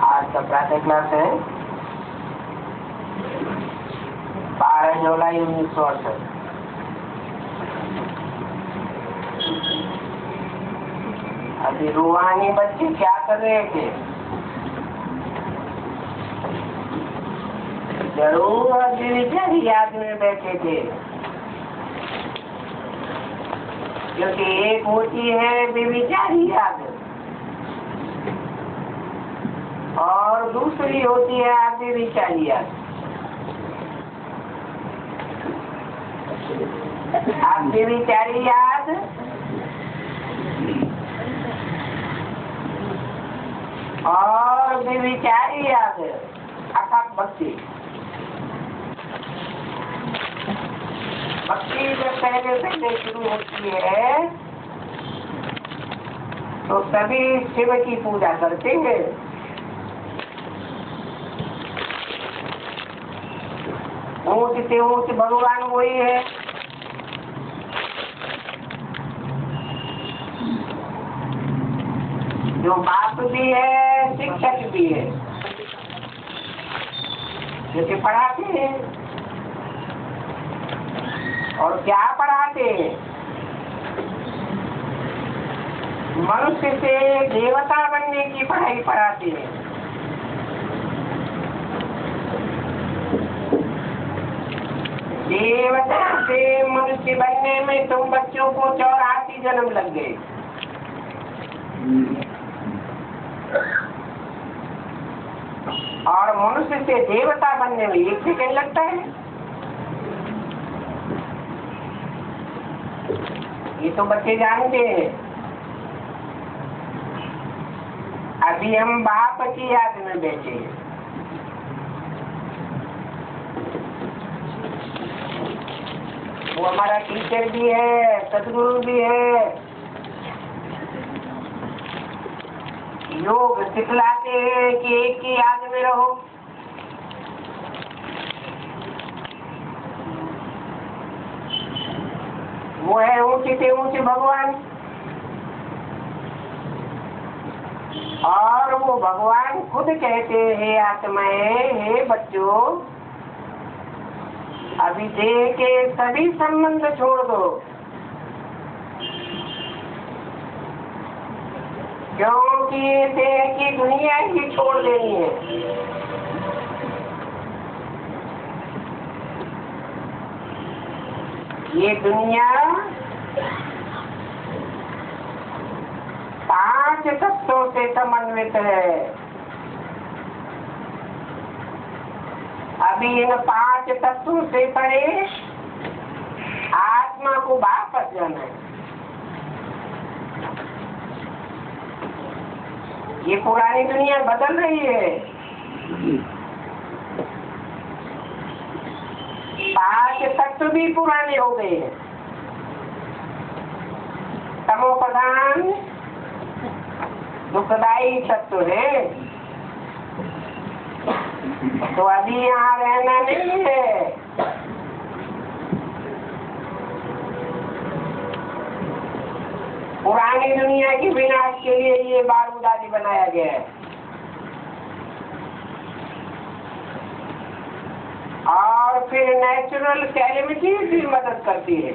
आज का प्रातः क्लास है 12 जुलाई 1968। अभी रूहानी बच्चे क्या कर रहे थे? जरूर अभी याद में बैठे थे, क्योंकि एक होती है बेविचारी याद और दूसरी होती है आधी विचारी याद। आधी विचारी याद और बेविचारी याद अर्थात भक्ति। भक्ति जब पहले शुरू होती है तो सभी शिव की पूजा करते हैं। ऊंच से ऊंच भगवान वही है। जो बाप भी है, शिक्षक भी है, जैसे पढ़ाते हैं। और क्या पढ़ाते हैं? मनुष्य से देवता बनने की पढ़ाई पढ़ाते हैं। देवता से मनुष्य बनने में तुम बच्चों को 84 जन्म लग गए। और मनुष्य से देवता बनने में 1 सेकंड लगता है। ये तो बच्चे जानते हैं। अभी हम बाप की याद में बैठे हैं। वो हमारा टीचर भी है, सदगुरु भी है। योग सिखलाते हैं कि एक की याद में रहो। वो है ऊंचे से ऊंचे भगवान। और वो भगवान खुद कहते हैं, हे आत्माएं, हे बच्चों, अभी देह के सभी संबंध छोड़ दो, क्योंकि देह की दुनिया ही छोड़ देनी है। ये दुनिया 5 तत्वों से समन्वित है। अभी इन 5 तत्वों से परे आत्मा को वापस जाना है। ये पुरानी दुनिया बदल रही है। 5 तत्व भी पुराने हो गए हैं। तमो प्रधान दुखदायी तत्व है। तो अभी यहाँ रहना नहीं है। पुरानी दुनिया के विनाश के लिए ये बारूद आदि बनाया गया है। और फिर नेचुरल कैलेमिटी भी मदद करती है।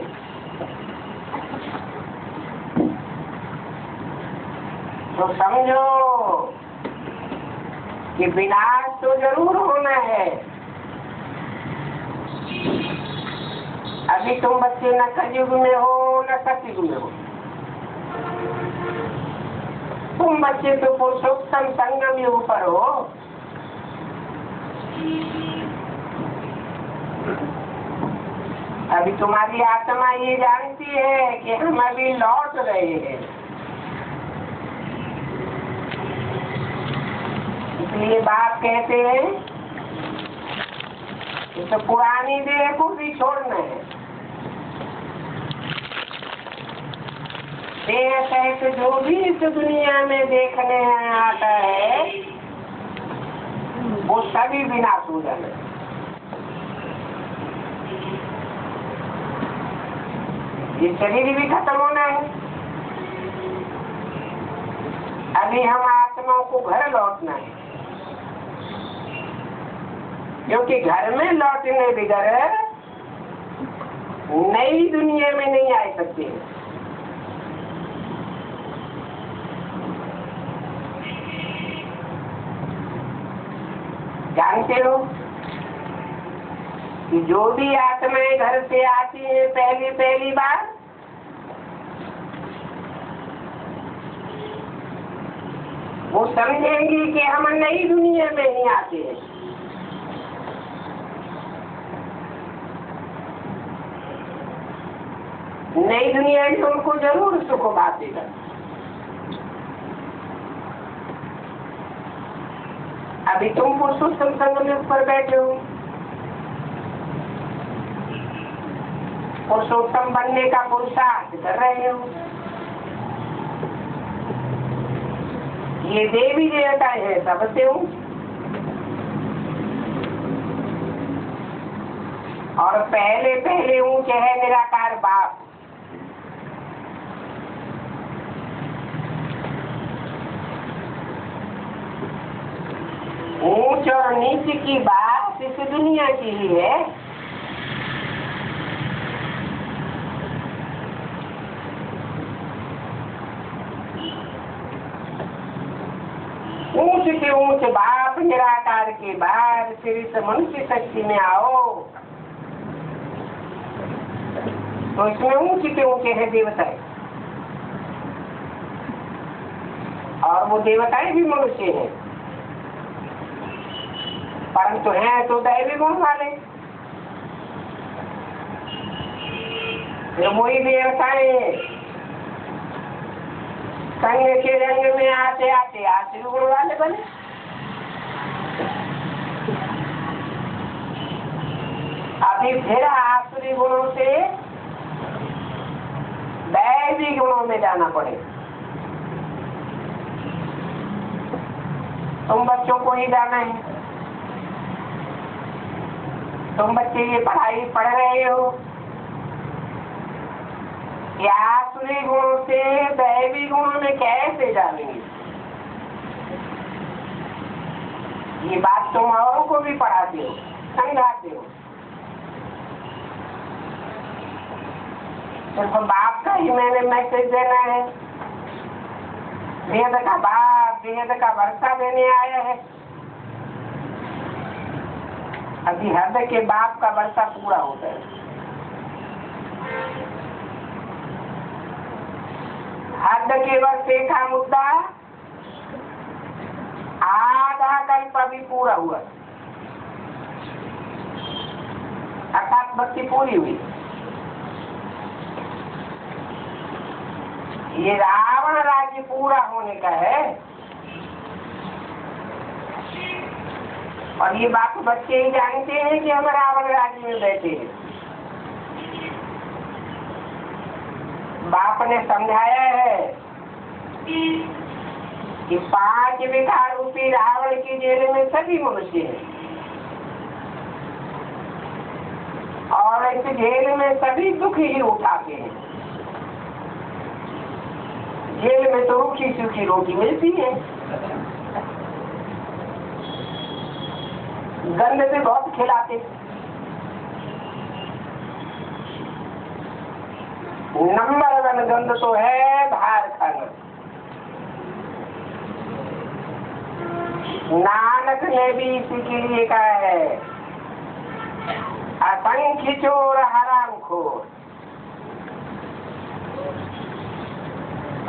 तो समझो कि विनाश तो जरूर होना है। अभी तुम बच्चे न कलयुग में हो न सतयुग में हो। तुम बच्चे तो पुरुषोत्तम संगम युग पर हो। अभी तुम्हारी आत्मा ये जानती है कि हम अभी लौट रहे हैं। इसलिए बाप कहते हैं कि तो पुरानी देह को भी छोड़ना है। देह सहित जो भी इस दुनिया में देखने आता है वो सभी विनाश हो जाना है। ये शरीर भी खत्म होना है। अभी हम आत्माओं को घर लौटना है, क्योंकि घर में लौटने बगैर नई दुनिया में नहीं आ सकते। जानते हो कि जो भी आत्माएं घर से आती हैं पहली बार, वो समझेंगी कि हम नई दुनिया में ही आते हैं। नई दुनिया में उनको जरूर सुख बातेगा। अभी तुम पुरुषोत्तम संघ में ऊपर बैठे हो, पुरुषोत्तम बनने का पुरुषार्थ कर रहे हो। ये देवी देवता है सबसे हूँ, और पहले ऊंचे है निराकार बाप। ऊंच और नीच की बात इस दुनिया की ही है। ऊंच के ऊंच बाप निराकार के बाद फिर इस मनुष्य शक्ति में आओ, तो इसमें ऊंचे के ऊंचे हैं देवताएं, और वो देवताएं भी मनुष्य हैं, परंतु हैं तो दैवी गुण वाले। वही देवताएं संग के रंग में आते आते आसुरी गुण वाले बने। अभी फिर आसुरी गुणों से दैवी गुणों में जाना पड़े। तुम बच्चों को ही जाना है, तुम बच्चे ये पढ़ाई पढ़ रहे हो, या आसुरी गुणों से दैवी गुणों में कैसे जानेंगे? ये बात तुम औरों को भी पढ़ाते हो, समझाते हो। सिर्फ बाप का ही मैंने मैसेज देना है। वेद का बाप वेद का वर्षा देने आया है। अभी हद के बाप का वर्षा पूरा होता है। हद के वर्षे का मुद्दा आधा कल्प अभी पूरा हुआ, अर्थात भक्ति पूरी हुई। ये रावण राज्य पूरा होने का है, और ये बात बच्चे ही जानते हैं कि हम रावण राज्य में बैठे हैं। बाप ने समझाया है कि 5 विकार रूपी रावण की जेल में सभी मनुष्य हैं, और इस जेल में सभी दुख ही उठाते हैं। जेल में तो रूखी सूखी रोटी मिलती है, गंद से बहुत खिलाते। नंबर 1 गंद तो है बाहर खाना। नानक ने भी इसी के लिए कहा है, असंख्य चोर हरामखोर।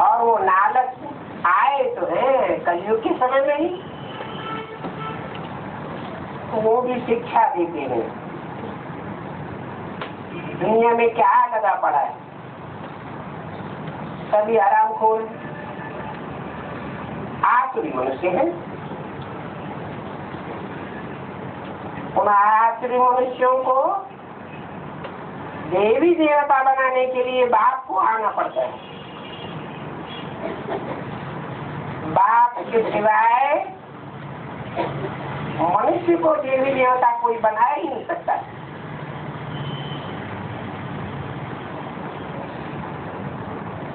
और वो लालच आए तो है कलयुग के समय में ही, वो भी शिक्षा देते हैं। दुनिया में क्या लगा पड़ा है, सभी हरामखोर आसुरी मनुष्य हैं। उन आसुरी मनुष्यों को देवी देवता बनाने के लिए बाप को आना पड़ता है। बाप के सिवाय मनुष्य को देवी देवता कोई बना ही नहीं सकता।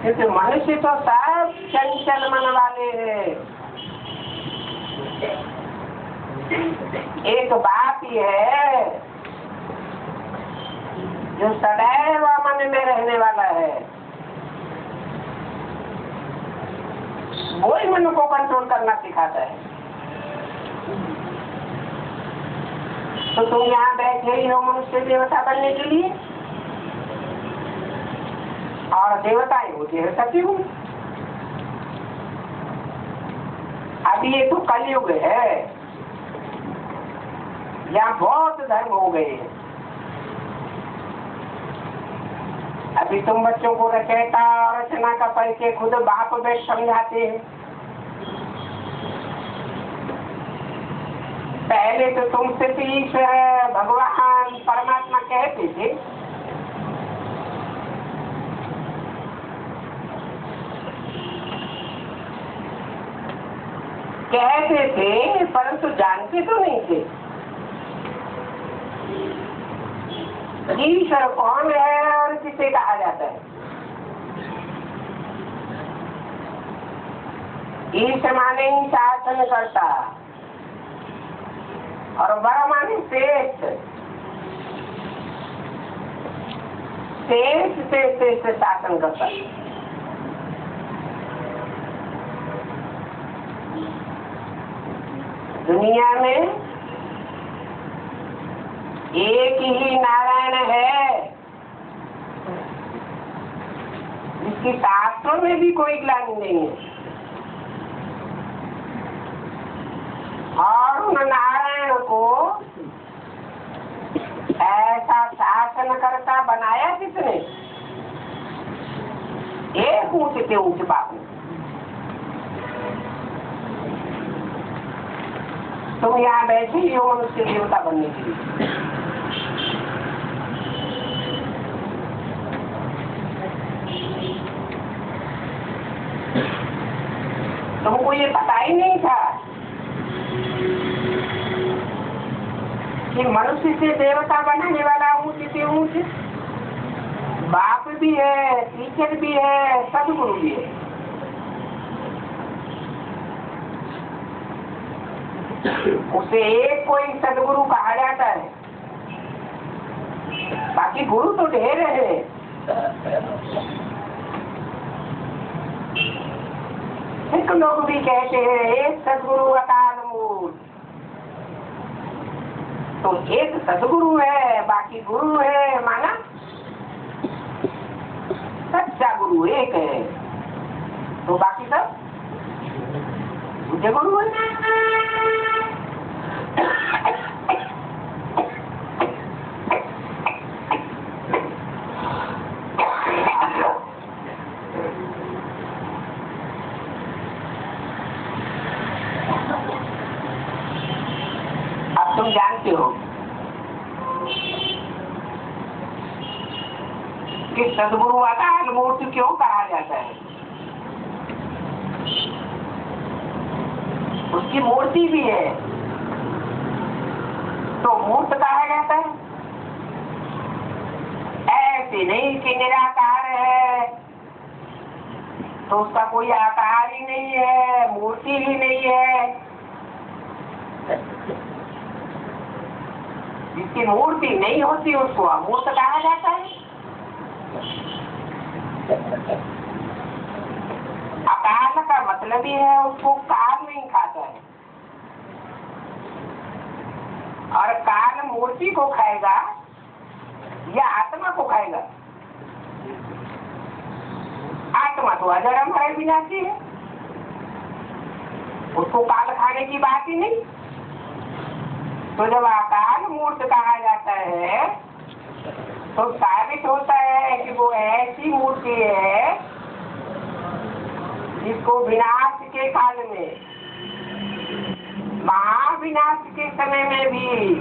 क्योंकि मनुष्य तो सब चंचल मन वाले हैं। एक बाप ही है जो सदैव मन में रहने वाला है, वो ही मन को कंट्रोल करना सिखाता है। तो तुम यहाँ बैठे ही हो मनुष्य देवता बनने के लिए, और देवताएं होती है सचिव। अब ये तो कलयुग है, यहाँ बहुत धर्म हो गए हैं। अभी तुम बच्चों को रचयिता और रचना का परिचय खुद बाप बैठ समझाते हैं। पहले तो तुम सिर्फ ईश्वर भगवान परमात्मा कहते थे, परंतु जानते तो नहीं थे ईश्वर कौन है और किसे कहा जाता है। ईश्वर माने ही शासन करता, और वर माने श्रेष्ठ, श्रेष्ठ शासन करता। दुनिया में एक ही नारायण है, जिसकी शास्त्रों में भी कोई ग्लानि नहीं है, और उन नारायण को ऐसा शासन करता बनाया किसने? एक ऊंचे से ऊंचे बाप ने। तुम यहाँ बैठे ही हो मनुष्य देवता बनने के लिए। तुमको ये पता ही नहीं था कि मनुष्य से देवता बनाने वाला ऊंचे से ऊंचे बाप भी है, टीचर भी है, सदगुरु भी है। उसे एक कोई सदगुरु कहा जाता है, बाकी गुरु तो ढेर है। सिख लोग भी कहते हैं एक सदगुरु अकाल मूल। तो एक सदगुरु है, बाकी गुरु है, माना सच्चा गुरु एक है, तो बाकी सब गुरु है। अब तुम जानते हो कि सदगुरु अकाल मूर्ति क्यों कहा जाता है? उसकी मूर्ति भी है, तो मूर्त कहा जाता है। ऐसे नहीं कि निराकार है, तो उसका कोई आकार ही नहीं है, मूर्ति ही नहीं है। जिसकी मूर्ति नहीं होती उसको अमूर्त कहा जाता है। अकाल का मतलब ही है उसको काल नहीं खाता है, और काल मूर्ति को खाएगा या आत्मा को खाएगा? आत्मा तो अजर अमर विनाशी है, उसको काल खाने की बात ही नहीं। तो जब अकाल मूर्त कहा जाता है तो साबित होता है कि वो ऐसी मूर्ति है जिसको विनाश के काल में, महाविनाश के समय में भी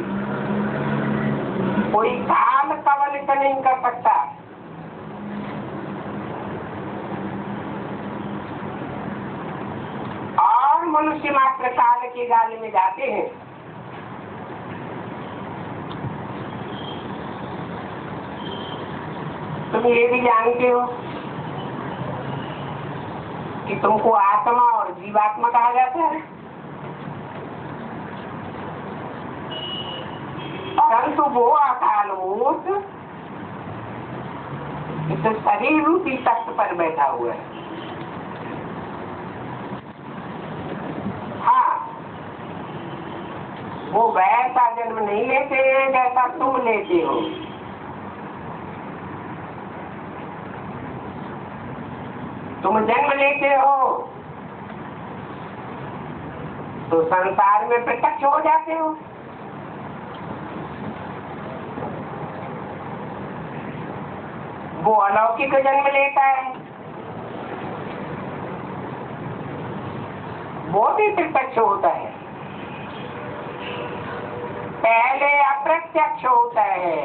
कोई काल कवलित नहीं कर सकता। और मनुष्य मात्र काल के गाल में जाते हैं। तुम ये भी जानते हो कि तुमको आत्मा और जीवात्मा कहा जाता है, परंतु वो अकाल मूर्त इस शरीर रूपी तख्त पर बैठा हुआ है। हाँ, वो वैसा जन्म नहीं लेते हैं जैसा तुम लेते हो। तुम जन्म लेते हो तो संसार में प्रत्यक्ष हो जाते हो, वो अलौकिक जन्म लेता है, वो भी प्रत्यक्ष होता है, पहले अप्रत्यक्ष होता है।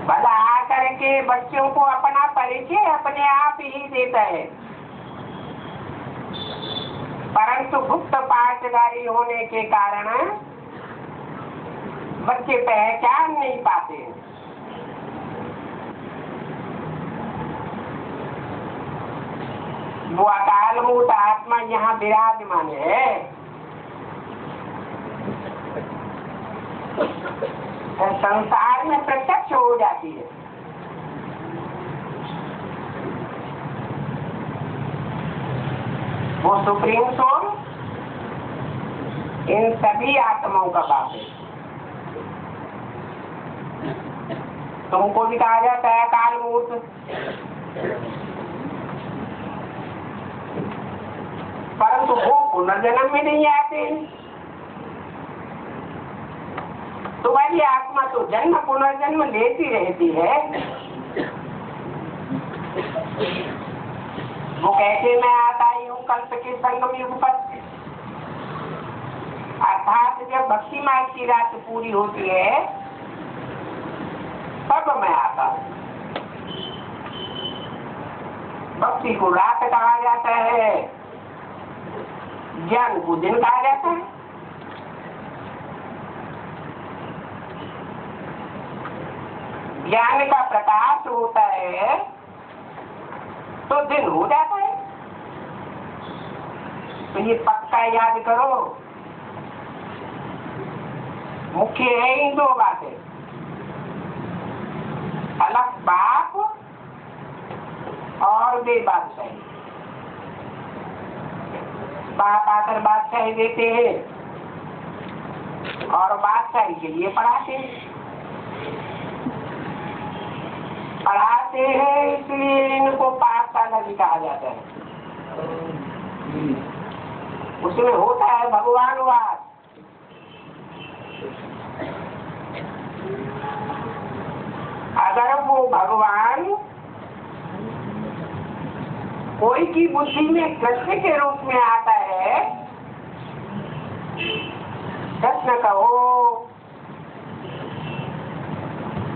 भला आकर के बच्चों को अपना परिचय अपने आप ही देता है, परंतु गुप्त पाठधारी होने के कारण बच्चे पहचान नहीं पाते। वो अकाल मूर्त आत्मा यहाँ विराजमान है। संसार में प्रत्यक्ष हो जाती है। वो सुप्रीम सोल इन सभी आत्माओं का बाप है। तुमको भी कहा जाता है अकाल मूर्त, परंतु वो पुनर्जन्म में नहीं आते। तुम्हारी आत्मा तो जन्म पुनर्जन्म लेती रहती है। वो कहते मैं आता ही हूँ कल्प के संगम युग पर, अर्थात जब भक्ति मार्ग की रात पूरी होती है तब मैं आता हूँ। भक्ति को रात कहा जाता है, ज्ञान को दिन कहा जाता है। ज्ञान का प्रकाश होता है तो दिन हो जाता है। तो ये पक्का याद करो, मुख्य है इन दो बातें, अलग बाप और वे बादशाही। बाप आकर बादशाही देते हैं और बादशाही के लिए पढ़ाते हैं, इसलिए इनको पाठशाला भी कहा जाता है। उसमें होता है भगवानवाद। अगर वो भगवान कोई की बुद्धि में कृष्ण के रूप में आता है, कृष्ण कहो,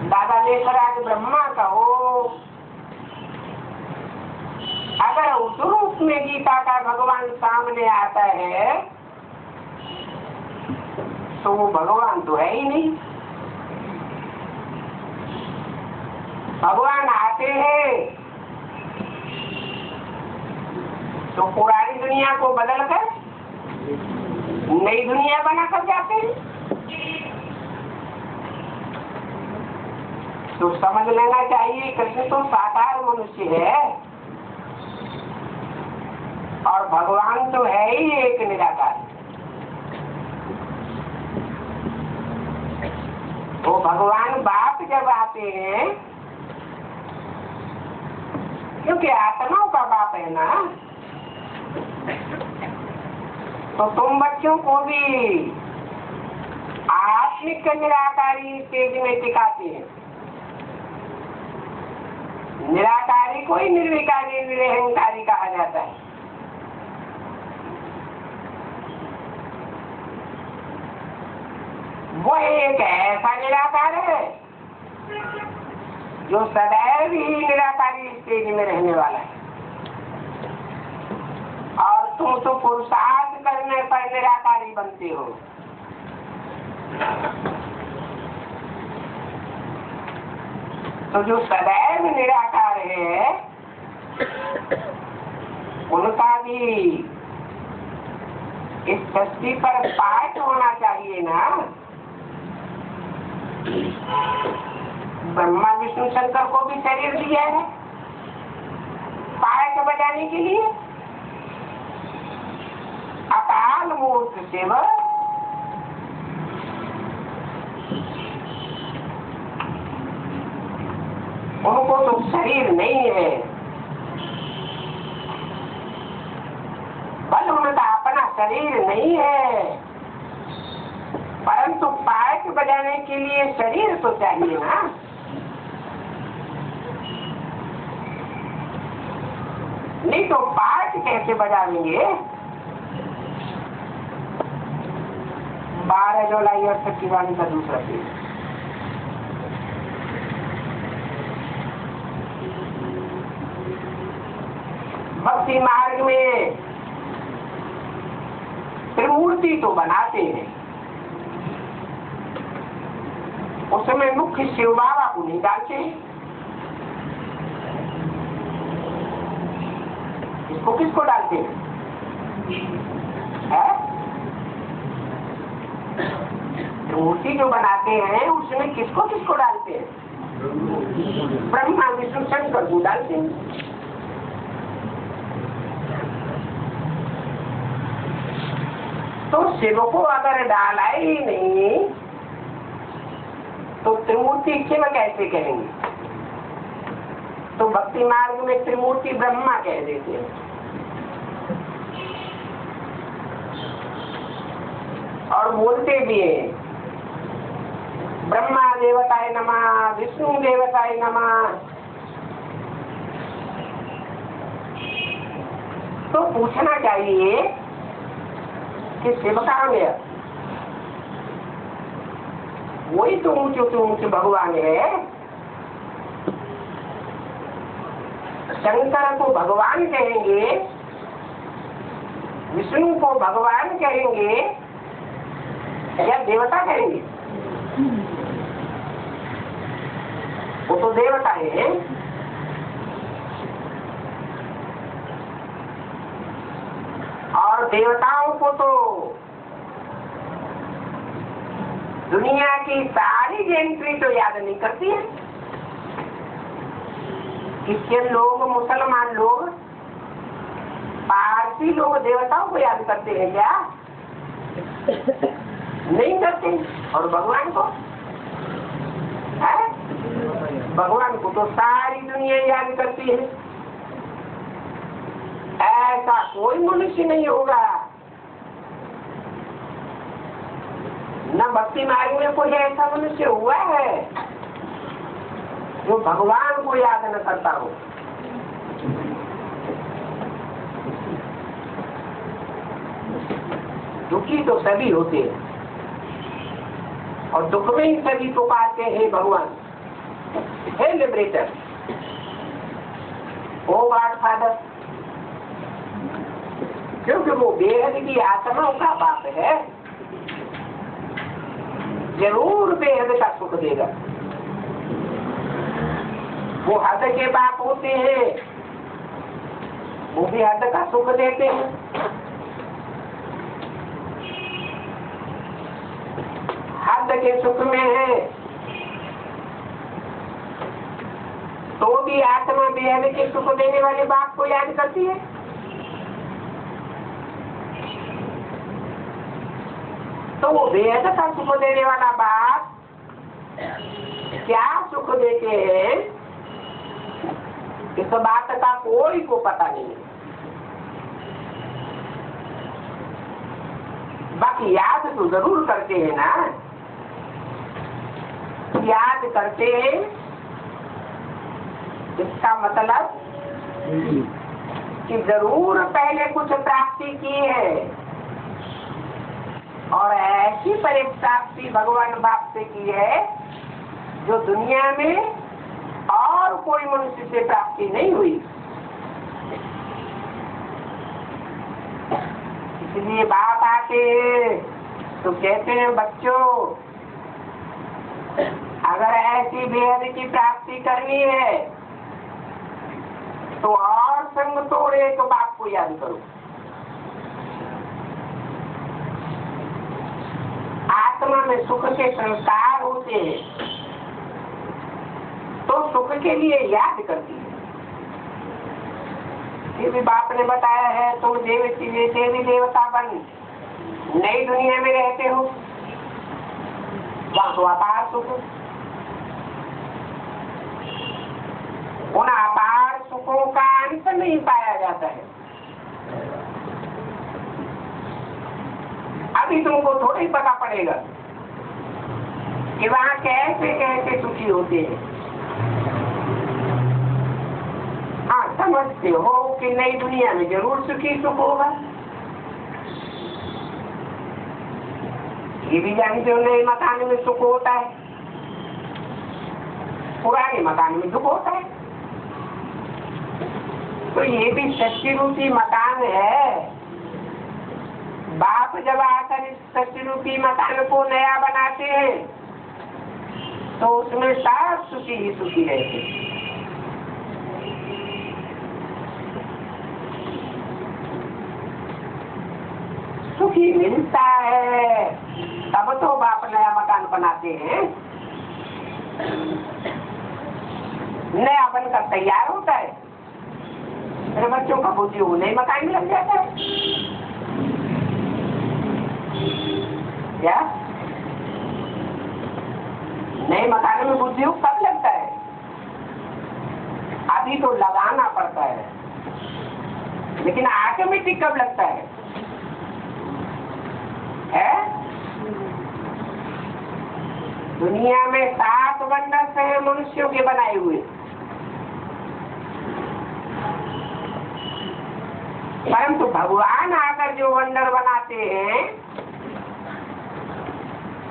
दादा लेखराज ब्रह्मा कहो, अगर उस रूप में गीता का भगवान सामने आता है तो वो भगवान तो है ही नहीं। भगवान आते हैं तो पुरानी दुनिया को बदल कर नई दुनिया बना कर जाते हैं। तो समझ लेना चाहिए कृष्ण तो साकार मनुष्य है और भगवान तो है ही एक निराकार। वो भगवान बाप जब आते हैं, क्योंकि आत्माओं का बाप है ना, तो तुम बच्चों को भी आत्मिक निराकारी स्टेज में टिकाते हैं। निराकारी को ही निर्विकारी निरहंकारी कहा जाता है। वो एक ऐसा निराकार है जो सदैव ही निराकारी स्टेज में रहने वाला है, और तुम तो पुरुषार्थ करने पर निराकारी बनते हो। तो जो सदैव भगवान निराकार है उनका भी इस सृष्टि पर पाठ होना चाहिए ना। ब्रह्मा विष्णु शंकर को भी शरीर दिया है पाठ बजाने के लिए। अकाल मूर्त सेवक उनको तो शरीर नहीं है, बल उनका अपना शरीर नहीं है, परंतु पाठ बजाने के लिए शरीर तो चाहिए ना। नहीं तो पाठ कैसे बजाएंगे। 12 जुलाई और 26 वाली का दूसरा पेज। भक्ति मार्ग में त्रिमूर्ति तो बनाते हैं, उसमें मुख्य शिव बाबा को नहीं डालते हैं। इसको किसको डालते हैं? मूर्ति जो बनाते हैं उसमें किसको किसको डालते हैं? ब्रह्मा विष्णु शंकर को डालते हैं। तो शिव को अगर डाला ही नहीं तो त्रिमूर्ति शिव कैसे कहेंगे? तो भक्ति मार्ग में त्रिमूर्ति ब्रह्मा कह देते हैं। और बोलते भी हैं ब्रह्मा देवताय नमः, विष्णु देवताय नमः। तो पूछना चाहिए कि शिव कहाँ गया? वही तो ऊंचे भगवान है। शंकर को भगवान कहेंगे, विष्णु को भगवान कहेंगे या देवता कहेंगे? वो तो देवता है। और देवताओं को तो दुनिया की सारी जेंट्री तो याद नहीं करती है। क्रिश्चियन लोग, मुसलमान लोग, पारसी लोग देवताओं को याद करते हैं क्या? नहीं करते। और भगवान को है? भगवान को तो सारी दुनिया याद करती है। ऐसा कोई मनुष्य नहीं होगा, न भक्ति मार्ग में कोई ऐसा मनुष्य हुआ है जो भगवान को याद न करता हो। दुखी तो सभी होते हैं और दुख में ही सभी को पाते हैं भगवान। हे लिबरेटर, ओ गॉड फादर, क्योंकि वो बेहद की आत्माओं का बाप है, जरूर बेहद का सुख देगा। वो हद के बाप होते हैं, वो भी हद का सुख देते हैं। हद के सुख में है तो भी आत्मा बेहद के सुख देने वाले बाप को याद करती है। तो वो बेहद का सुख देने वाला बाप क्या सुख देते हैं इस बात का कोई को पता नहीं है। बाकी याद तो जरूर करते हैं ना, याद करते हैं। इसका मतलब कि जरूर पहले कुछ प्राप्ति की है और ऐसी परिप्राप्ति भगवान बाप से की है जो दुनिया में और कोई मनुष्य से प्राप्ति नहीं हुई। इसलिए बाप आते तो कहते हैं बच्चों, अगर ऐसी बेहद की प्राप्ति करनी है संग तोड़े तो बाप को याद करो। आत्मा में सुख के संस्कार होते हैं तो सुख के लिए याद करती है। ये भी बाप ने बताया है, तुम देवी देवता बन नई दुनिया में रहते हो, वहां तो अपार सुख। उन अपार सुखों का अंत नहीं पाया जाता है। अभी तुमको थोड़ा ही पता पड़ेगा कि वहां कैसे कैसे सुखी होते हैं। हाँ, समझते हो कि नई दुनिया में जरूर सुखी सुख होगा। ये भी जानते हो नए मकान में सुख होता है, पुराने मकान में दुख होता है। तो ये भी सच्ची रूपी मकान है। बाप जब आकर इस सच्ची रूपी मकान को नया बनाते हैं तो उसमें सब सुखी ही सुखी रहते। सुखी मिलता है तब तो बाप नया मकान बनाते हैं। नया बनकर तैयार होता है, मेरे बच्चों का बुद्धि वो नए मकान में लग जाता है। क्या नए मकान में बुद्धि कब लगता है? अभी तो लगाना पड़ता है, लेकिन ऑटोमेटिक कब लगता है? दुनिया में 7 वंडर हैं मनुष्यों के बनाए हुए, परंतु भगवान आकर जो वंडर बनाते हैं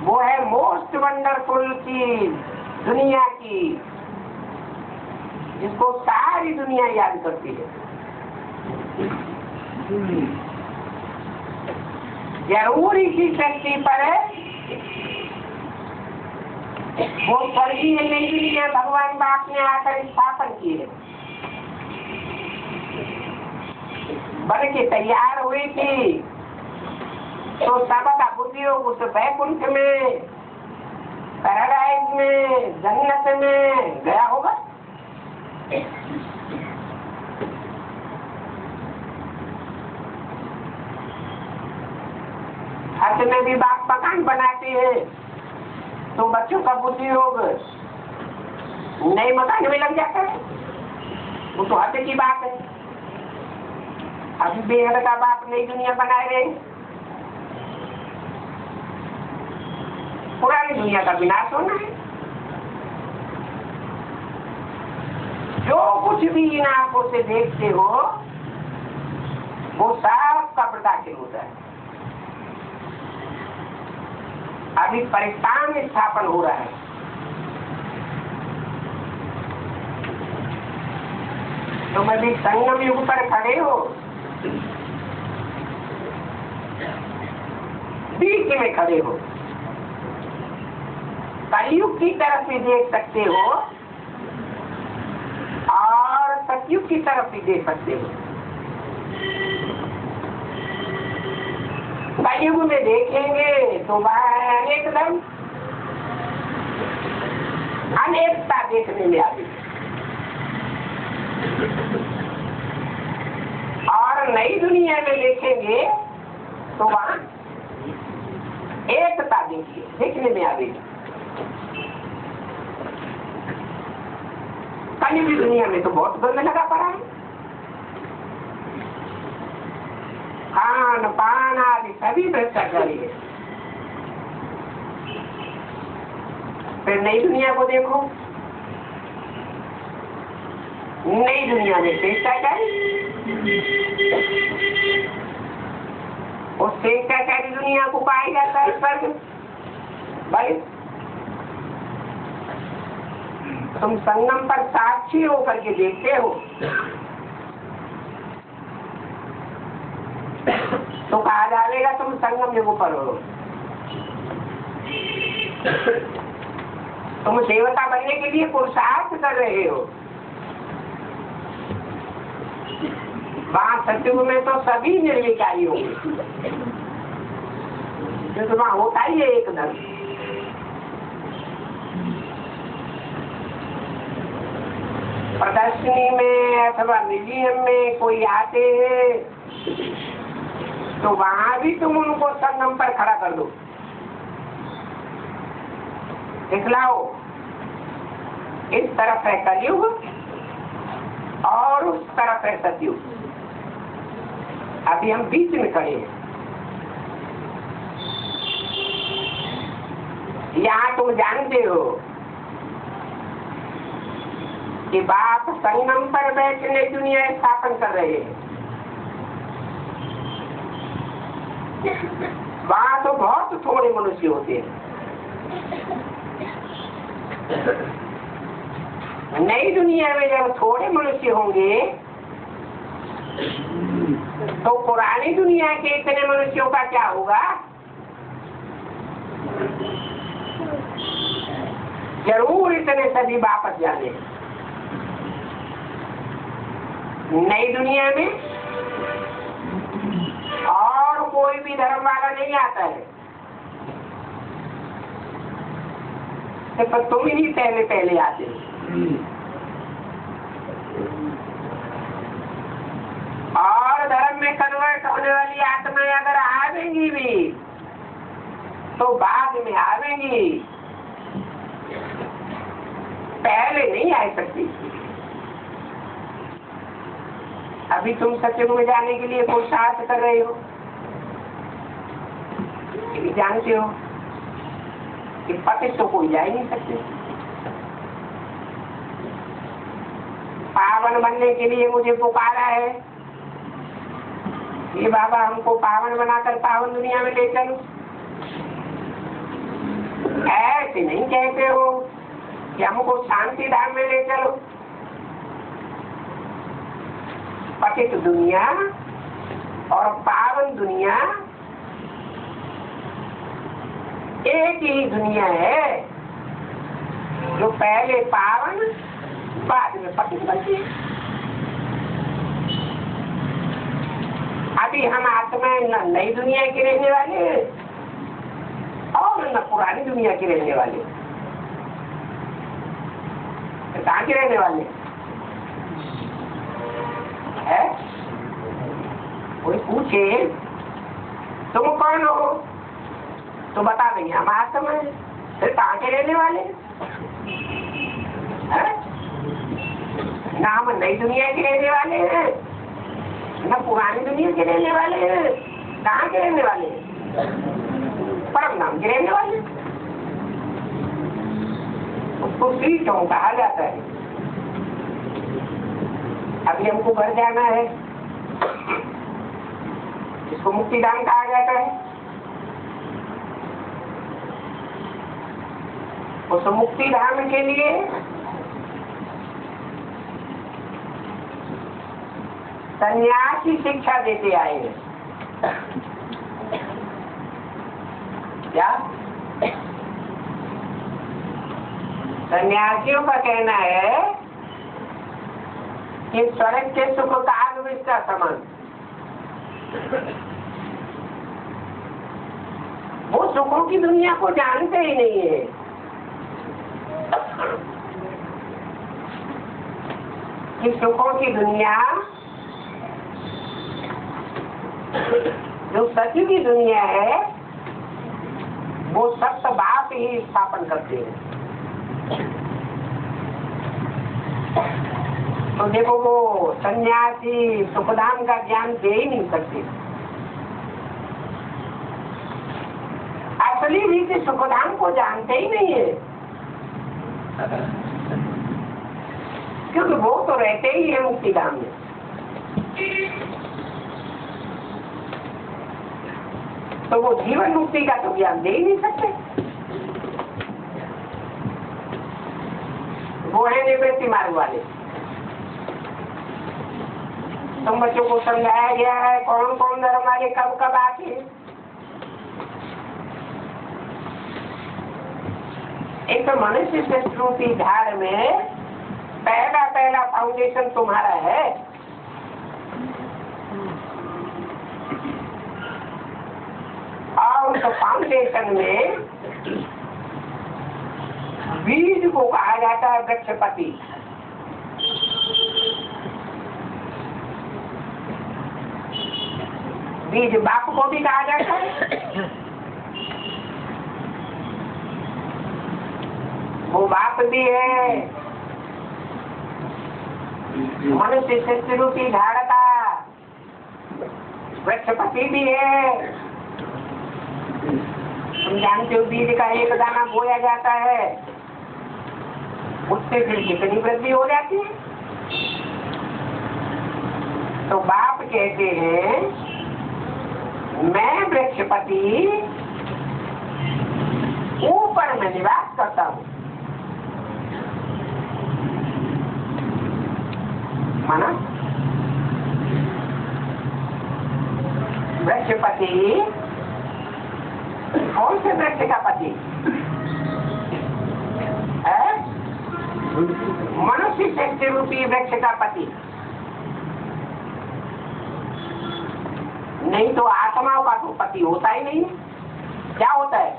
वो है मोस्ट वंडरफुल चीज दुनिया की, जिसको सारी दुनिया याद करती है। जरूर इसी शक्ति पर वो स्वर्गीय नई दुनिया भगवान बाप ने आकर स्थापन की है। बन के तैयार हुई थी तो सबका बुद्धि उस वैकुंठ में, पैराडाइज में, जन्नत में गया होगा। हज में भी बाप मकान बनाते हैं तो बच्चों का बुद्धि योग नए मकान में लग जाता है। वो तो हद की बात है। अभी बेहद का बाप नई दुनिया बनाए रहे, पुरानी दुनिया का विनाश होना है। जो कुछ भी इन आंखों से देखते हो वो सब कब्र दाखिल होता है। अभी परिस्थान स्थापन हो रहा है। तुम अभी संगम युग पर खड़े हो, बीच में खड़े हो, कलयुग की तरफ भी देख सकते हो और सतयुग की तरफ भी देख सकते हो। कलयुग में देखेंगे तो वह अनेक धर्म, अनेकता देखने में आती, और नई दुनिया में देखेंगे तो वहां एकता देखने में आएगी। कलयुग की दुनिया में तो बहुत द्वंद्व लगा पड़ा है। खान पान आदि सभी भ्रष्टाचारी है। फिर नई दुनिया को देखो, नई दुनिया में भ्रष्टाचारी, उस भ्रष्टाचारी दुनिया को पाया जाता है स्वर्ग। भाई तुम संगम पर साक्षी होकर के देखते हो तो कहा जाएगा तुम संगम युग पर हो। तुम देवता बनने के लिए पुरुषार्थ कर रहे हो। वहाँ सतयुग में तो सभी निर्विकारी होंगे, क्योंकि वहाँ होता ही है एक धर्म। प्रदर्शनी में अथवा म्यूजियम में कोई आते हैं तो वहाँ भी तुम उनको संगम पर खड़ा कर दो, दिखलाओ इस तरफ है कलयुग और उस तरफ है सतयुग, अभी हम बीच में खड़े हैं। यहाँ तुम जानते हो कि बाप संगम पर बैठने दुनिया स्थापन कर रहे हैं। वहाँ तो बहुत थोड़े मनुष्य होते हैं। नई दुनिया में जब थोड़े मनुष्य होंगे तो पुरानी दुनिया के इतने मनुष्यों का क्या होगा? जरूर इतने सभी वापस जाने। नई दुनिया में और कोई भी धर्म वाला नहीं आता है, तो तुम ही पहले आते हो। और धर्म में कन्वर्ट होने वाली आत्माएं अगर आवेंगी भी तो बाद में आवेंगी, पहले नहीं आ सकती। अभी तुम सत्युग में जाने के लिए पुरुषार्थ कर रहे हो, जानते हो कि पति तो कोई जा ही नहीं सकते। पावन बनने के लिए मुझे पुकारा है, ये बाबा हमको पावन बनाकर पावन दुनिया में ले चलो। ऐसे नहीं कहते हो कि हमको शांति धाम में ले चलो। पतित दुनिया और पावन दुनिया एक ही दुनिया है, जो पहले पावन बाद में पतित बनती है। अभी हम आत्माएं न नई दुनिया के रहने वाले और न पुरानी दुनिया के रहने वाले। कहाँ के रहने वाले है? कोई पूछे तुम कौन हो तो बता देंगे हम आत्मा है। फिर कहाँ के रहने वाले है? ना हम नई दुनिया के रहने वाले हैं न पुरानी दुनिया के रहने वाले हैं। कहाँ के रहने वाले हैं? परम नाम के रहने वाले। उसको सीटों कहा जाता है। अभी हमको घर जाना है, इसको मुक्तिधाम कहा जाता है। उस मुक्तिधाम के लिए सन्यासी शिक्षा देते आए हैं। क्या सन्यासियों का कहना है कि स्वर्ग के सुख काग विस्ता समान, वो सुखों की दुनिया को जानते ही नहीं है। कि सुखों की दुनिया जो सत्य की दुनिया है वो सत्य बाप ही स्थापन करते हैं। तो देखो वो सन्यासी सुखधाम का ज्ञान दे ही नहीं सकते। असली रीति सुखधाम को जानते ही नहीं है, क्योंकि वो तो रहते ही है मुक्तिधाम में। तो वो जीवन मुक्ति का तो ज्ञान दे ही नहीं सकते। वो है निवृत्ति मार्ग वाले। तुम बच्चों को समझाया गया है कौन कौन धर्म वाले कब कब आते हैं। एक तो मनुष्य संस्कृति धार में पहला फाउंडेशन तुम्हारा है तो फाउंडेशन में बीज को कहा जाता है वृक्षपति। बीज बाप को भी कहा जाता है। वो बाप भी है, मनुष्य शिष्य रूपी झाड़ का वृक्षपति भी है। तुम जानते हो बीज का एक दाना बोया जाता है, उससे फिर कितनी वृद्धि हो जाती है। तो बाप कहते हैं मैं वृक्षपति ऊपर में निवास करता हूँ। माना वृक्षपति कौन से वृक्ष का पति है? मनुष्य शक्ति रूपी वृक्ष का पति। नहीं तो आत्माओं का तो पति होता ही नहीं। क्या होता है?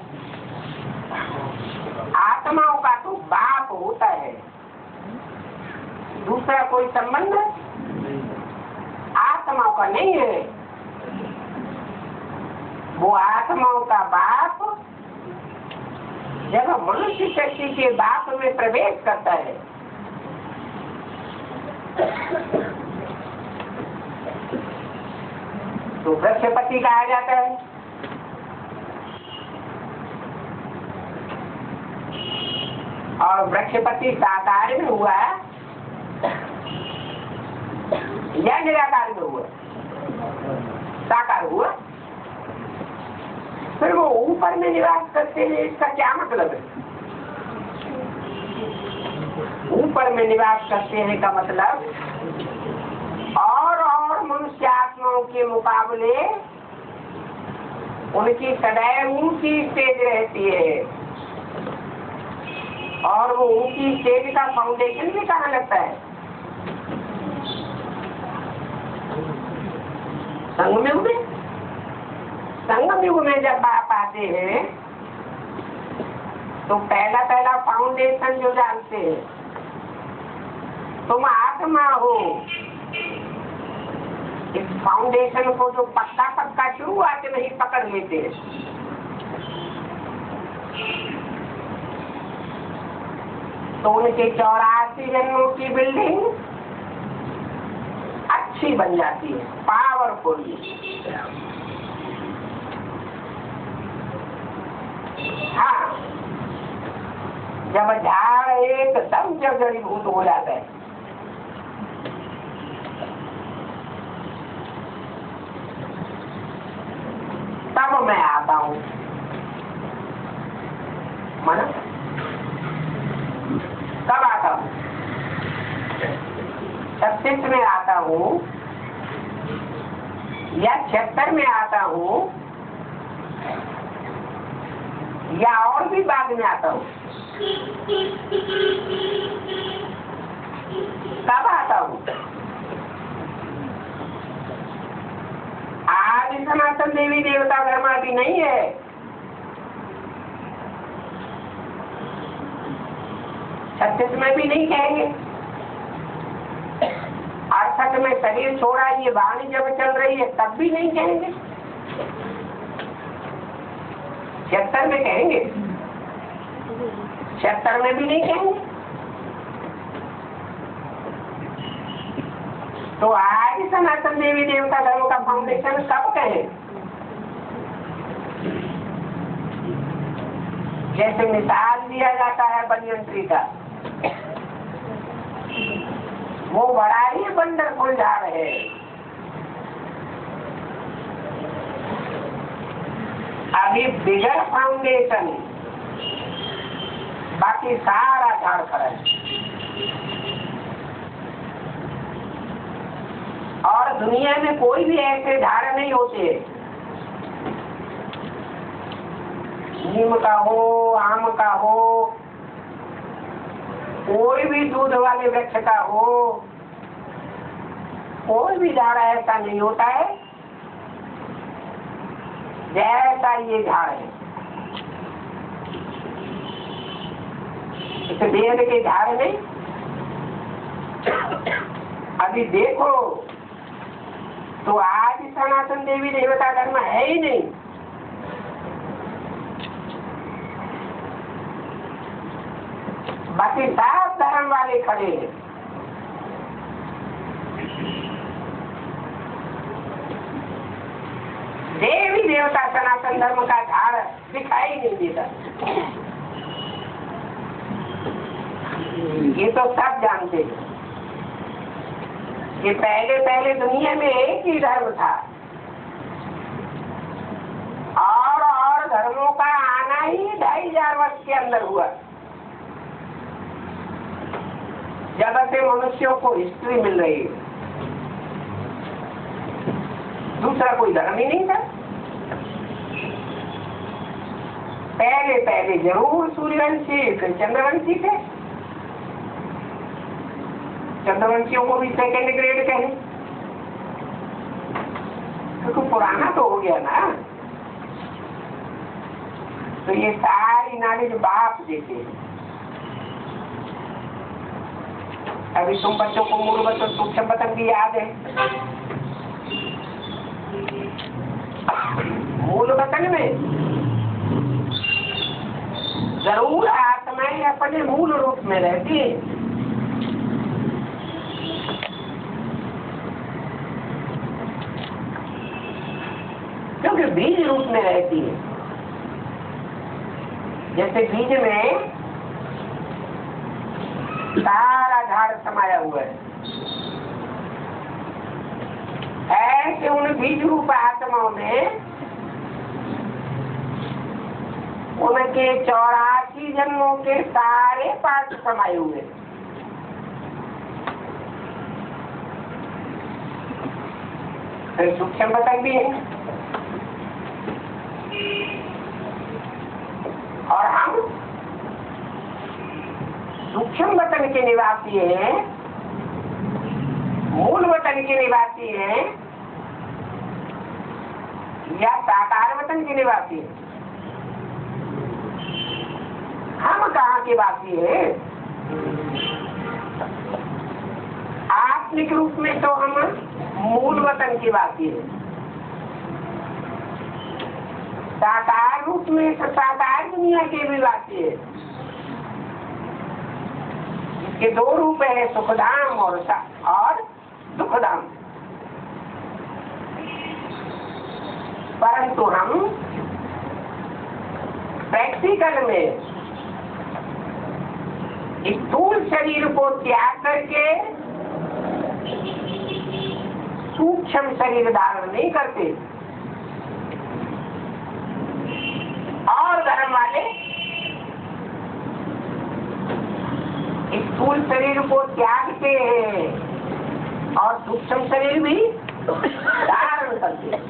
आत्माओं का तो बाप होता है, दूसरा कोई संबंध आत्माओं का नहीं है। वो आत्माओं का बाप जब मनुष्य शक्ति के बाप में प्रवेश करता है तो वृक्षपति कहा जाता है। और वृक्षपति साकार में हुआ या निराकार में हुआ? साकार हुआ। फिर वो ऊपर में निवास करते हैं, इसका क्या मतलब है? ऊपर में निवास करते हैं का मतलब और मनुष्य आत्माओं के मुकाबले उनकी सदैव ऊंची स्टेज रहती है। और वो ऊंची स्टेज का फाउंडेशन भी कहाँ लगता है? संगम युग में। संगम युग में जब आप आते हैं तो पहला फाउंडेशन जो डालते हैं, तुम आत्मा हो, इस फाउंडेशन को जो पक्का शुरुआत में ही पकड़ लेते हैं तो उनके 84 जन्मों की बिल्डिंग अच्छी बन जाती है, पावरफुल। हाँ, जब झाड़ एकदम जड़ीभूत हो जाता है तब मैं आता हूँ। माना कब आता हूँ? 36 में आता हूँ या 76 में आता हूँ या और भी बाद में आता हूँ? कब आता हूँ? आज सनातन देवी देवता धर्म अभी नहीं है। छत्तीस में भी नहीं कहेंगे, 68 में शरीर छोड़ा, ये वाणी जब चल रही है तब भी नहीं कहेंगे। 76 में कहेंगे, 76 में भी नहीं कहेंगे। तो आज सनातन देवी देवता धर्म का फाउंडेशन कब कहे? जैसे मिसाल दिया जाता है बनियंत्री का, वो बड़ा ही वंडरफुल जा रहे हैं। अभी बिगर फाउंडेशन, बाकी सारा झाड़ खड़ा है। और दुनिया में कोई भी ऐसे झाड़ नहीं होते, नीम का हो, आम का हो, कोई भी दूध वाले वृक्ष का हो, कोई भी झाड़ ऐसा नहीं होता है जैसा ये झाड़ है, इस वेद के झाड़ में अभी देखो तो आज सनातन देवी देवता धर्म है ही नहीं। बाकी सब धर्म वाले खड़े हैं। देवी देवता सनातन धर्म का झाड़ दिखाई नहीं देता। ये तो सब जानते हैं कि पहले पहले दुनिया में एक ही धर्म था और धर्मों का आना ही 2500 वर्ष के अंदर हुआ, जब से मनुष्यों को हिस्ट्री मिल रही है। दूसरा कोई धर्म ही नहीं था। पहले पहले जरूर सूर्यवंशी फिर चंद्रवंशी थे। चंद्रवंशियों को भी सेकेंड ग्रेड कहें, क्योंकि पुराना तो हो गया ना। तो ये सारी नॉलेज बाप देते हैं। अभी तुम बच्चों को मूल बच्चों सूक्ष्म पतंग भी याद है। मूल वतन में जरूर आत्माएं अपने मूल रूप में रहती है, क्योंकि बीज रूप में रहती है। जैसे बीज में सारा झाड़ समाया हुआ है, ऐसे उन बीज रूप आत्माओं में उनके 84 जन्मों के सारे पाठ समाये हुए। फिर सूक्ष्म पतंग भी है, और हम सूक्ष्म वतन के निवासी हैं, मूल वतन के निवासी हैं या साकार वतन के निवासी हैं? हम कहाँ के वासी हैं? आत्मिक रूप में तो हम मूल वतन के वासी हैं। साकार रूप में तो साकार दुनिया के भी वासी है। इसके दो रूप है, सुखधाम और दुखधाम। परंतु हम प्रैक्टिकल में स्थूल शरीर को त्याग करके सूक्ष्म शरीर धारण नहीं करते। और धर्म वाले स्थूल शरीर को त्यागते हैं और सूक्ष्म शरीर भी धारण करते हैं।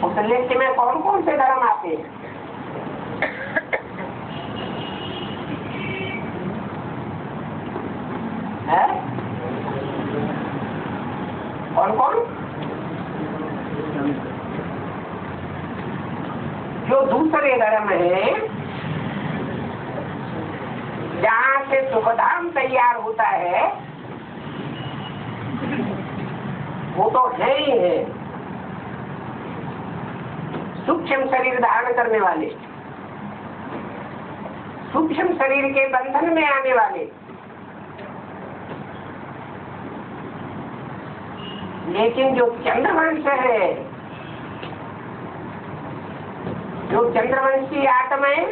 उस लिस्ट में कौन कौन से धर्म आते हैं? कौन कौन? जो दूसरे धर्म है, जहाँ से सुखधाम तैयार होता है, वो तो है ही है। सूक्ष्म शरीर धारण करने वाले, सूक्ष्म शरीर के बंधन में आने वाले, लेकिन जो चंद्रवंश है, जो चंद्रवंशी आत्माएं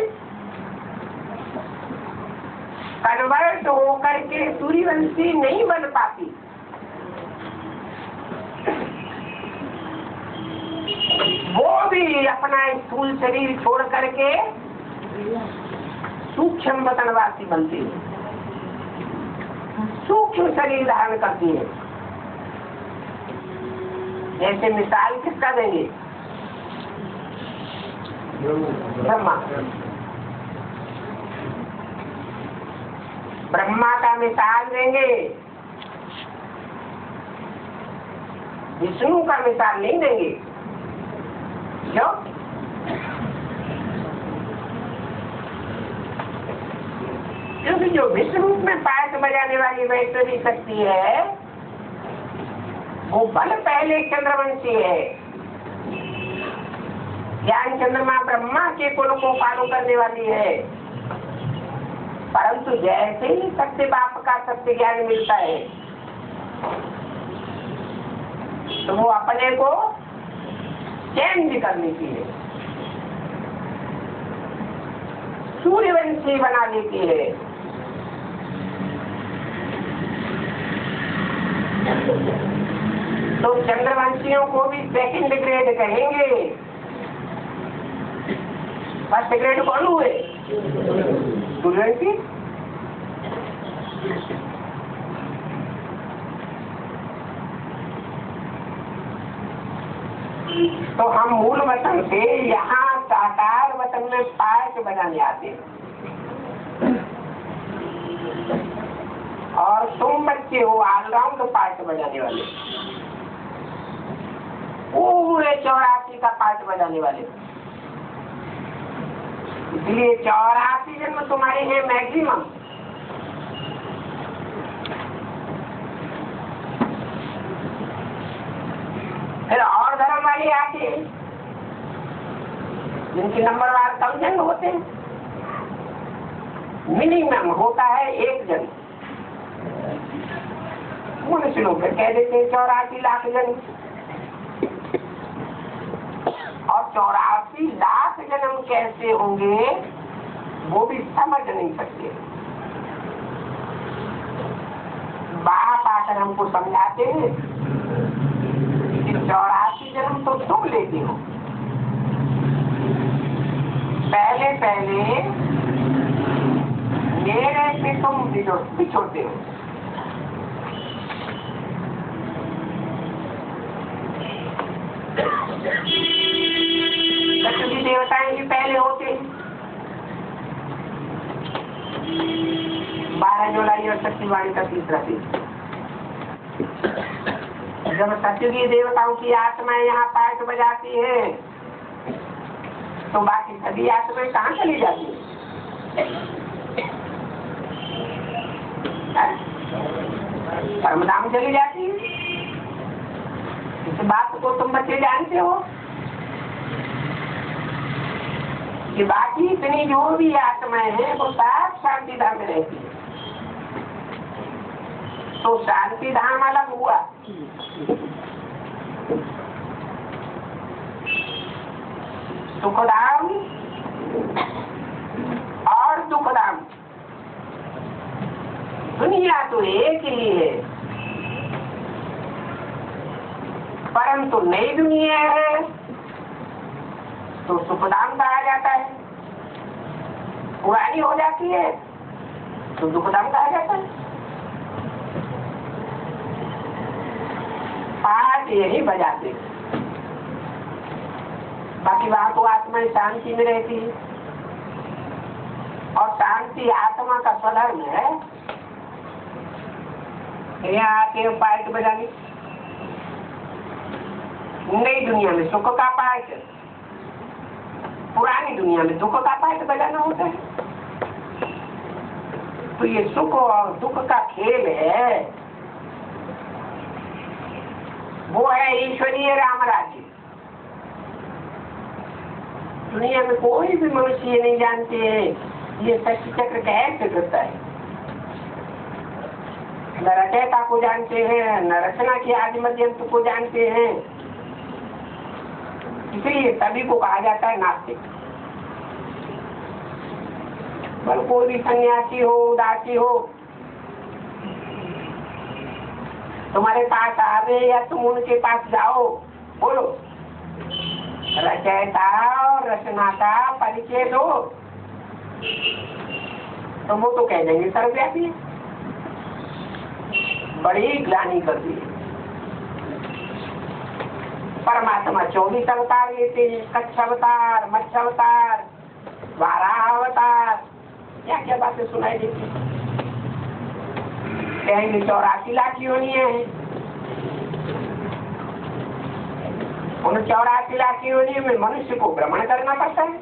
कन्वर्ट होकर के सूर्यवंशी नहीं बन पाती, वो भी अपना स्थूल शरीर छोड़ करके सूक्ष्म वतनवासी बनती है, सूक्ष्म शरीर धारण करती है। जैसे मिसाल किसका देंगे? ब्रह्मा। ब्रह्मा का मिसाल देंगे विष्णु का मिसाल नहीं देंगे। क्यों? क्योंकि जो विष्णु रूप में पायक बजाने वाली वैष्णवी शक्ति है वो बल पहले चंद्रवंशी है। ज्ञान चंद्रमा ब्रह्मा के कुल को फॉलो करने वाली है। परंतु जैसे ही सत्य बाप का सत्य ज्ञान मिलता है तो वो अपने को चेंज कर लेती है, सूर्यवंशी बना लेती है। तो चंद्रवंशियों को भी सेकंड ग्रेड कहेंगे। फर्स्ट ग्रेड कौन हुए? सूर्यवंशी। तो हम मूल वतन से यहाँ साकार वतन में पायक बजाने आते हैं। और तुम बच्चे हो ऑलराउंड पार्ट बजाने वाले, पूरे 84 का पार्ट बजाने वाले। इसलिए 84 जन्म तुम्हारे हैं मैक्सिमम। फिर और धर्म वाले आते हैं जिनके नंबरवार कम जन्म होते हैं। मिनिमम होता है 1 जन्म। मनुष्य लोग कह देते हैं 84 लाख जन्म, और 84 लाख जन्म कैसे होंगे वो भी समझ नहीं सकते। बाप आकर हमको समझाते हैं कि 84 जन्म तो तुम लेते हो। पहले पहले मेरे से तुम बिछोड़ते हो। सभी देवताएं भी पहले होते। 12 जुलाई और सत्यवाणी का तीसरा दिन, जब सत्युगी देवताओं की आत्माएं यहाँ पाठ बजाती है तो बाकी सभी आत्माएं कहाँ चली जाती है? परमधाम चली जाती है। इस बात को तुम बच्चे जानते हो कि बाकी इतनी जो भी आत्माएं हैं वो सब शांति धाम में रहती है। तो शांति धाम अलग हुआ, सुखधाम और दुखधाम। दुनिया तो एक ही है, परंतु नई दुनिया है तो सुखधाम कहा जाता है, पुरानी हो जाती है तो दुखधाम कहा जाता है। पाठ यही बजाते, बाकी वहां तो आत्मा शांति में रहती है और शांति आत्मा का स्वधर्म है। यहाँ आके पाठ बजाने, नई दुनिया में सुख का पाठ, पुरानी दुनिया में दुख का पाठ बजाना होता है। तो ये सुख और दुख का खेल है, वो है ईश्वरीय राम राज्य। दुनिया में कोई भी मनुष्य ये नहीं जानते ये शक्ति चक्र कैसे करता है। न रचयिता को जानते हैं, न रचना के आदि मध्यंत को जानते हैं। इसलिए सभी को कहा जाता है नास्तिक। पर कोई भी सन्यासी हो, उदासी हो, तुम्हारे पास आवे या तुम उनके पास जाओ, बोलो रचयिता और रचना का परिचय दो, तो वो तो कह देंगे सर्वव्यापी है। बड़ी ग्लानि कर दी। परमात्मा 24 अवतार लेते हैं, कच्छ अवतार, मत्स्य अवतार, वाराह अवतार, क्या क्या बातें सुनाई देती। कहेंगे 84 लाख योनियां हैं, उन 84 लाख योनियों में मनुष्य को भ्रमण करना पड़ता है।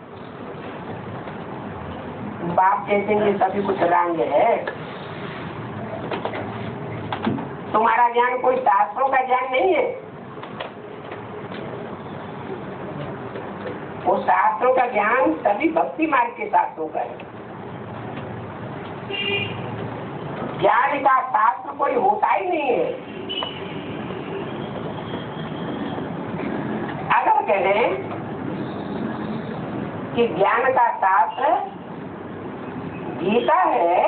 बाप कहते हैं ये सभी कुछ रंग है। तुम्हारा ज्ञान कोई शास्त्रों का ज्ञान नहीं है। वो शास्त्रों का ज्ञान सभी भक्ति मार्ग के शास्त्रों का है। ज्ञान का शास्त्र कोई होता ही नहीं है। अगर कहें कि ज्ञान का शास्त्र गीता है,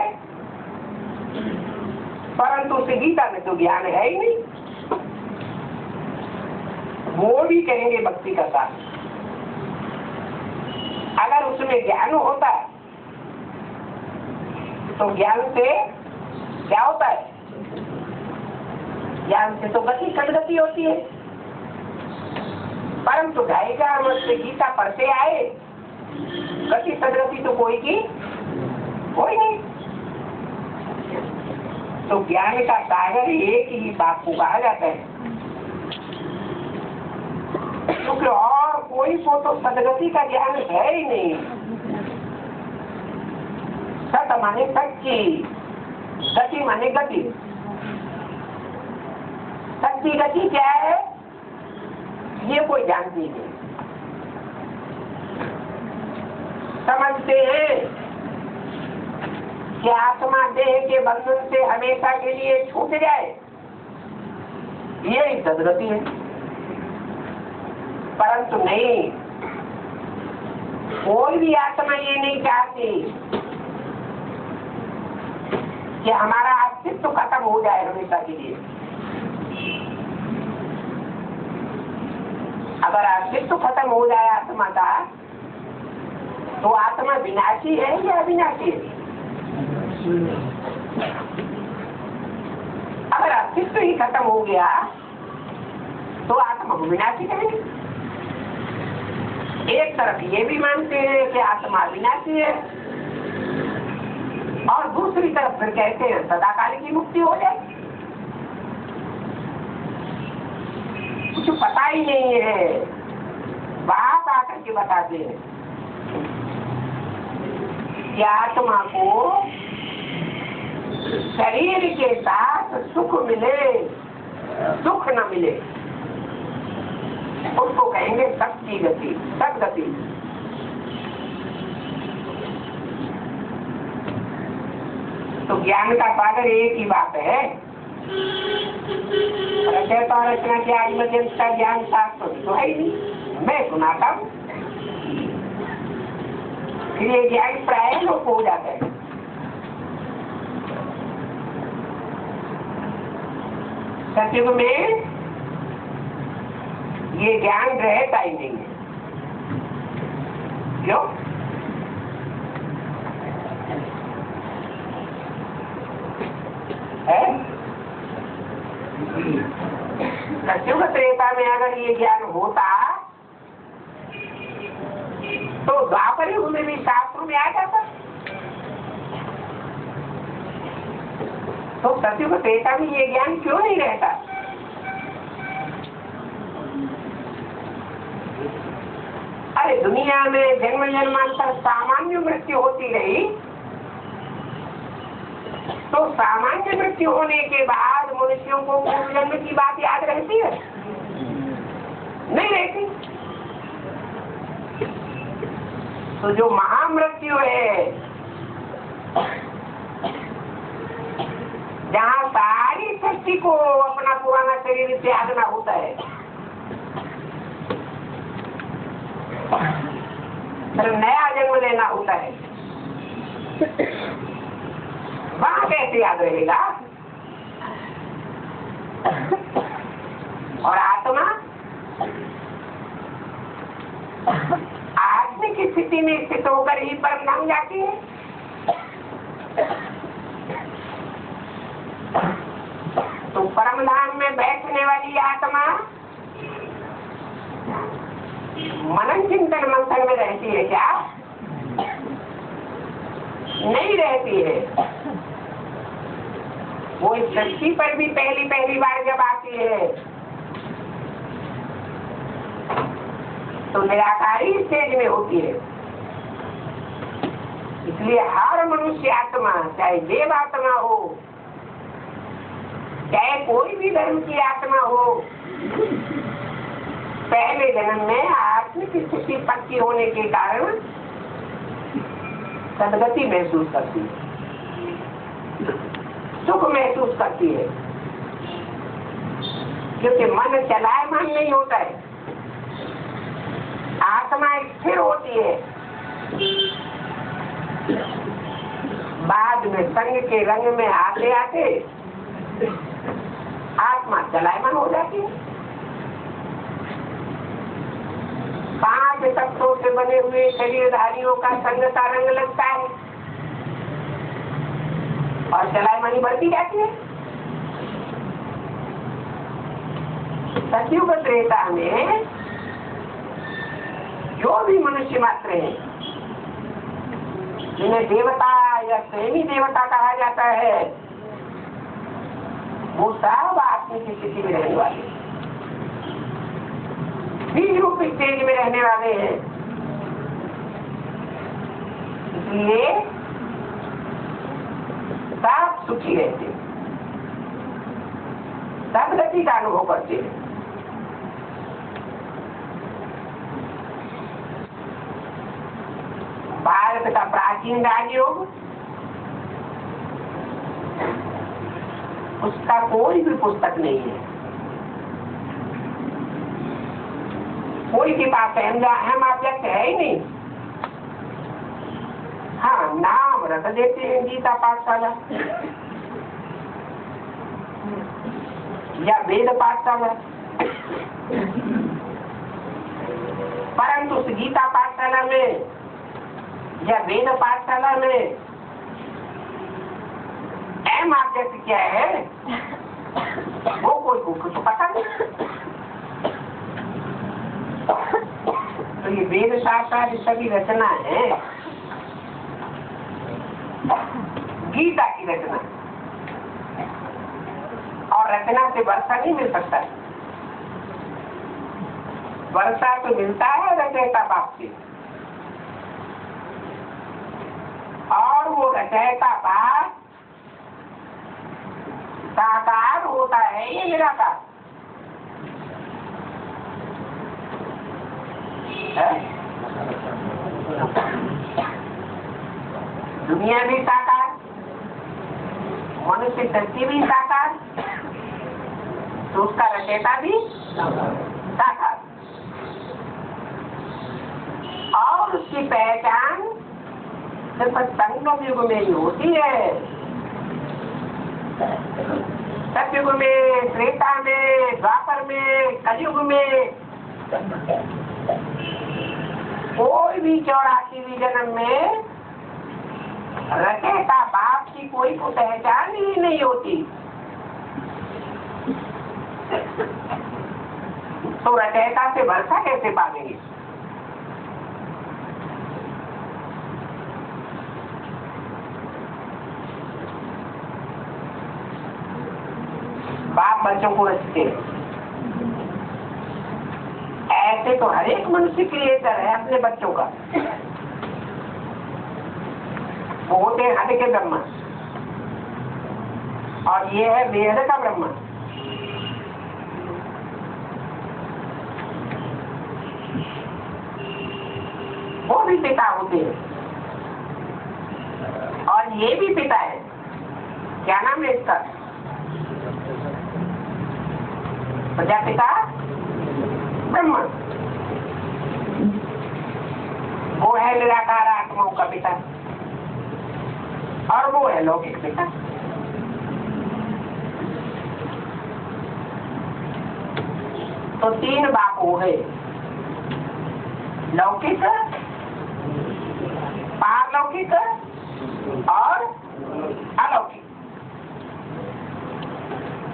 परंतु उस गीता में तो ज्ञान है ही नहीं, वो भी कहेंगे भक्ति का शास्त्र। अगर उसमें ज्ञान होता तो ज्ञान से क्या होता है? ज्ञान से तो गति सदगति होती है। परंतु ढाई हजार वर्ष से गीता पढ़ते आए, गति सदगति तो कोई की कोई नहीं। तो ज्ञान का सागर एक ही बात को कहा जाता है, क्योंकि और कोई को तो सदगति का ज्ञान है ही नहीं। सत माने सच्ची, गति माने गति। सच्ची गति क्या है ये कोई जानती नहीं। समझते हैं कि आत्मा देह के बंधन से हमेशा के लिए छूट जाए, ये सदगति है। परंतु नहीं, कोई भी आत्मा ये नहीं चाहती कि हमारा अस्तित्व खत्म हो जाए हमेशा के लिए। अगर अस्तित्व खत्म हो जाए आत्मा का, तो आत्मा विनाशी है या अविनाशी है? अगर अस्तित्व ही खत्म हो गया तो आत्मा विनाशी कहेंगे। एक तरफ ये भी मानते हैं कि आत्मा विनाशी है, और दूसरी तरफ फिर कहते हैं सदाकाल की मुक्ति हो जाए। कुछ पता ही नहीं है, बात आकर के बताते हैं कि आत्मा को शरीर के साथ सुख मिले दुख न मिले, उसको कहेंगे सच्ची गति, सदगति। तो ज्ञान का सागर एक ही बात है। रचयिता और रचना के आदि मध्यम का ज्ञान शास्त्र तो है ही नहीं, मैं सुनाता हूँ। फिर ये ज्ञान प्राय लोग हो जाता है। सत्युग में ये ज्ञान रहता ही नहीं है। क्यों? सत्युग त्रेता में अगर ये ज्ञान होता तो द्वापर युग में भी शास्त्रों में आ जाता। तो सत्युग त्रेता में ये ज्ञान क्यों नहीं रहता? अरे दुनिया में जन्म जन्मांतर सामान्य मृत्यु होती रही, तो सामान्य मृत्यु होने के बाद मनुष्यों को पूर्व जन्म की बात याद रहती है? नहीं रहती। तो जो महामृत्यु है, जहाँ सारी शक्ति को अपना पुराना शरीर त्यागना होता है, फिर नया जन्म लेना होता है, वहां कैसे याद रहेगा? और आत्मा आत्मिक स्थिति में स्थित होकर ही परम धाम जाती है। तो परम धाम में बैठने वाली आत्मा मनन चिंतन मंथन में रहती है क्या? नहीं रहती है। वो इस सृष्टि पर भी पहली बार जब आती है तो निराकारी स्टेज में होती है। इसलिए हर मनुष्य आत्मा, चाहे देव आत्मा हो, चाहे कोई भी धर्म की आत्मा हो, पहले जन्म में आत्मिक स्थिति पक्की होने के कारण सदगति महसूस करती है, सुख महसूस करती है, क्योंकि मन चलायमान नहीं होता है, आत्मा स्थिर होती है। बाद में संग के रंग में आते आते आत्मा चलायमान हो जाती है। 5 तत्वों से बने हुए शरीरधारियों का संग का रंग लगता है और चलायमानी बढ़ती जाती है। सतयुग त्रेता में जो भी मनुष्य मात्र हैं, जिन्हें देवता या प्रेमी देवता कहा जाता है, वो सब आत्मिक स्थिति में रहने वाले, बीज रूप स्टेज में रहने वाले हैं। इसलिए सब सुखी रहते, सब गति का अनुभव करते हैं। भारत का प्राचीन राजयोग, उसका कोई भी पुस्तक नहीं है, कोई के पास अहम ऑब्जेक्ट है ही नहीं। हाँ, नाम रख देते हैं गीता पाठशाला या वेद पाठशाला, परंतु उस गीता पाठशाला में या वेद पाठशाला में अहम ऑब्जेक्ट क्या है, वो कोई कुछ पता नहीं। तो ये वेद शास्त्र सभी रचना है, गीता की रचना, और रचना से वर्षा नहीं मिल सकता है। वर्षा तो मिलता है रचयिता बाप से, और वो रचयिता बाप साकार होता है, ये निराकार है। दुनिया भी साकार, मनुष्य सृष्टि भी साकार, तो उसका रचयिता भी साकार, और उसकी पहचान सिर्फ संगम युग में ही होती है। सतयुग में, त्रेता में, द्वापर में, कलयुग में, कोई भी 84वीं जन्म में रचयिता बाप की कोई को पहचान ही नहीं होती। तो रचयिता से वर्षा कैसे पाएंगे? बाप बच्चों को रचते, ऐसे तो हर एक मनुष्य क्रिएटर है अपने बच्चों का। वो होते हैं हद के ब्रह्मा, और ये है वेद का ब्रह्मा। वो भी पिता होते हैं, और ये भी पिता है। क्या नाम है इसका? प्रजापिता ब्रह्मा। वो है निराकार आत्माओं का पिता, और वो है लौकिक पिता। तो 3 बाप हो गए, लौकिक, पारलौकिक और अलौकिक।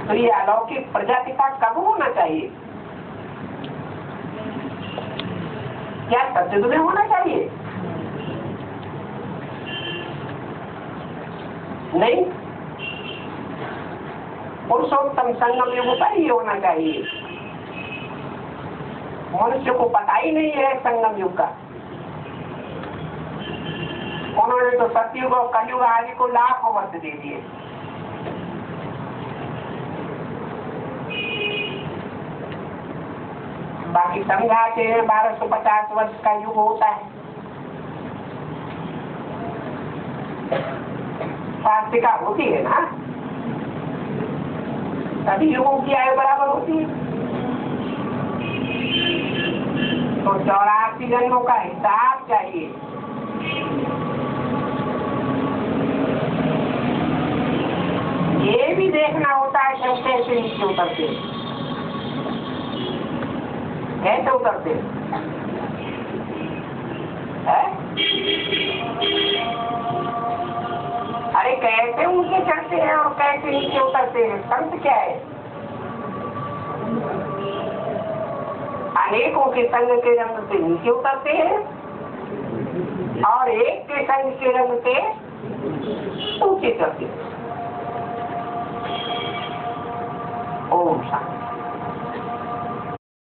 तो ये अलौकिक प्रजापिता कब होना चाहिए? क्या सतयुग में होना चाहिए? नहीं, पुरुषोत्तम संगम युग पर ही होना चाहिए। मनुष्य को पता ही नहीं है संगम युग का। उन्होंने तो सतयुग और कलयुग आदि को लाखों वर्ष दे दिए। बाकी समझाते हैं 1250 वर्ष का युग होता है। शास्त्रिका होती है ना, सभी युगों की आयु बराबर होती है। तो 84 जन्मों का हिसाब चाहिए। ये भी देखना होता है कि हम कैसे नीचे उतरते हैं, कैसे उतरते है? अरे कैसे ऊंचे चढ़ते हैं और कैसे नीचे उतरते हैं, संत क्या है? अनेकों के संग के रंग से नीचे उतरते हैं और एक के संग के रंग से ऊंचे चढ़ते हैं। ओम शांति।